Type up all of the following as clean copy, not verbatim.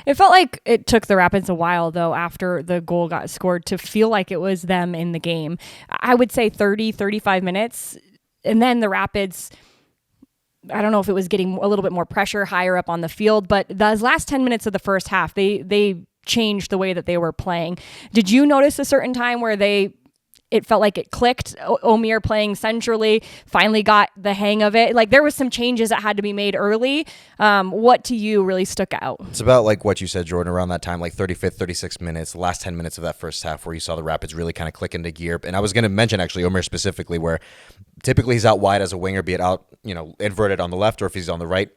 It felt like it took the Rapids a while, though, after the goal got scored to feel like it was them in the game. I would say 30, 35 minutes. And then the Rapids, I don't know if it was getting a little bit more pressure higher up on the field, but those last 10 minutes of the first half, they changed the way that they were playing. Did you notice a certain time where it felt like it clicked? Omer playing centrally finally got the hang of it. Like there was some changes that had to be made early. What to you really stuck out? It's about like what you said, Jordan, around that time, like 35th, 36 minutes, the last 10 minutes of that first half where you saw the Rapids really kind of click into gear. And I was going to mention actually Omer specifically, where typically he's out wide as a winger, be it out, inverted on the left or if he's on the right.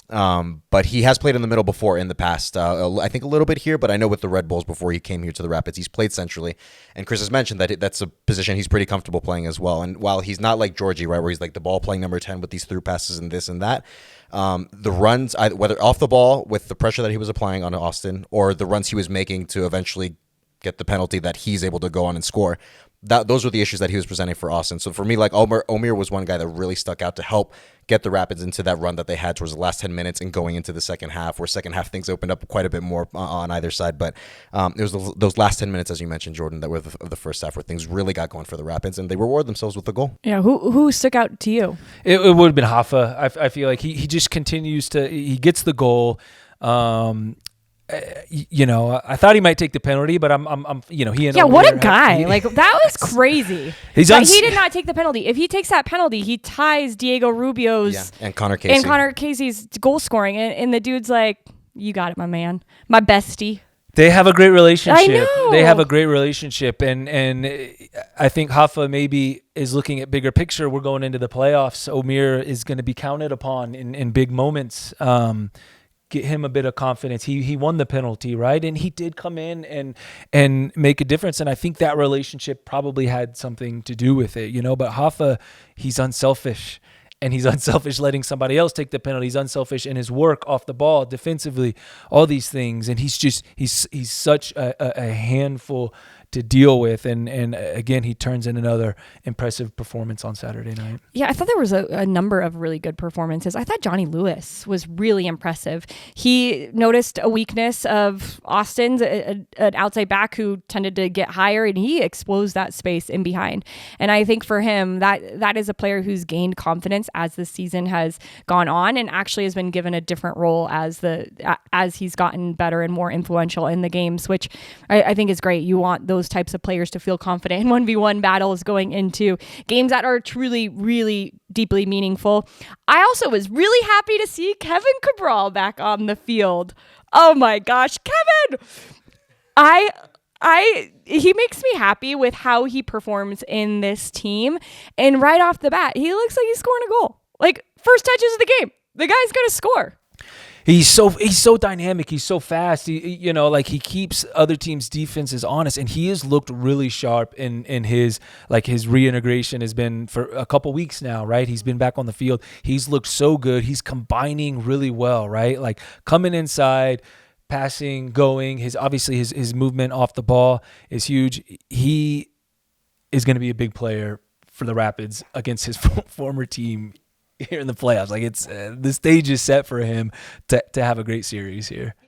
But he has played in the middle before in the past. I think a little bit here, but I know with the Red Bulls before he came here to the Rapids, he's played centrally. And Chris has mentioned that that's a position he's pretty comfortable playing as well. And while he's not like Georgie, right, where he's like the ball playing number 10 with these through passes and this and that, the runs, whether off the ball with the pressure that he was applying on Austin or the runs he was making to eventually get the penalty that he's able to go on and score, those were the issues that he was presenting for Austin. So for me, like Omer was one guy that really stuck out to help get the Rapids into that run that they had towards the last 10 minutes and going into the second half, where second half things opened up quite a bit more on either side. But it was those last 10 minutes, as you mentioned, Jordan, that were of the first half where things really got going for the Rapids, and they rewarded themselves with the goal. Yeah, who stuck out to you? It would have been Hoffa. I feel like he just continues he gets the goal. I thought he might take the penalty, but he and what a guy! Like that was crazy. He did not take the penalty. If he takes that penalty, he ties Diego Rubio's and Connor Casey's goal scoring, and the dude's like, "You got it, my man, my bestie." They have a great relationship. I know. They have a great relationship, and I think Hoffa maybe is looking at bigger picture. We're going into the playoffs. Omer is going to be counted upon in big moments. Get him a bit of confidence. He won the penalty, right? And he did come in and make a difference. And I think that relationship probably had something to do with it, But Hoffa, he's unselfish. And he's unselfish letting somebody else take the penalty. He's unselfish in his work off the ball, defensively, all these things. And he's such a handful to deal with. And again, he turns in another impressive performance on Saturday night. Yeah, I thought there was a number of really good performances. I thought Johnny Lewis was really impressive. He noticed a weakness of Austin's, an outside back who tended to get higher, and he exposed that space in behind. And I think for him, that is a player who's gained confidence as the season has gone on, and actually has been given a different role as he's gotten better and more influential in the games, which I think is great. You want those types of players to feel confident in 1v1 battles going into games that are truly, really deeply meaningful. I also was really happy to see Kevin Cabral back on the field. Oh my gosh, Kevin! He makes me happy with how he performs in this team. And right off the bat, he looks like he's scoring a goal. Like, first touches of the game. The guy's going to score. He's so dynamic. He's so fast. He keeps other teams' defenses honest, and he has looked really sharp in his reintegration has been for a couple weeks now, right? He's been back on the field. He's looked so good. He's combining really well, right? Like coming inside, passing, going. His movement off the ball is huge. He is going to be a big player for the Rapids against his former team here in the playoffs. Like it's the stage is set for him to have a great series here.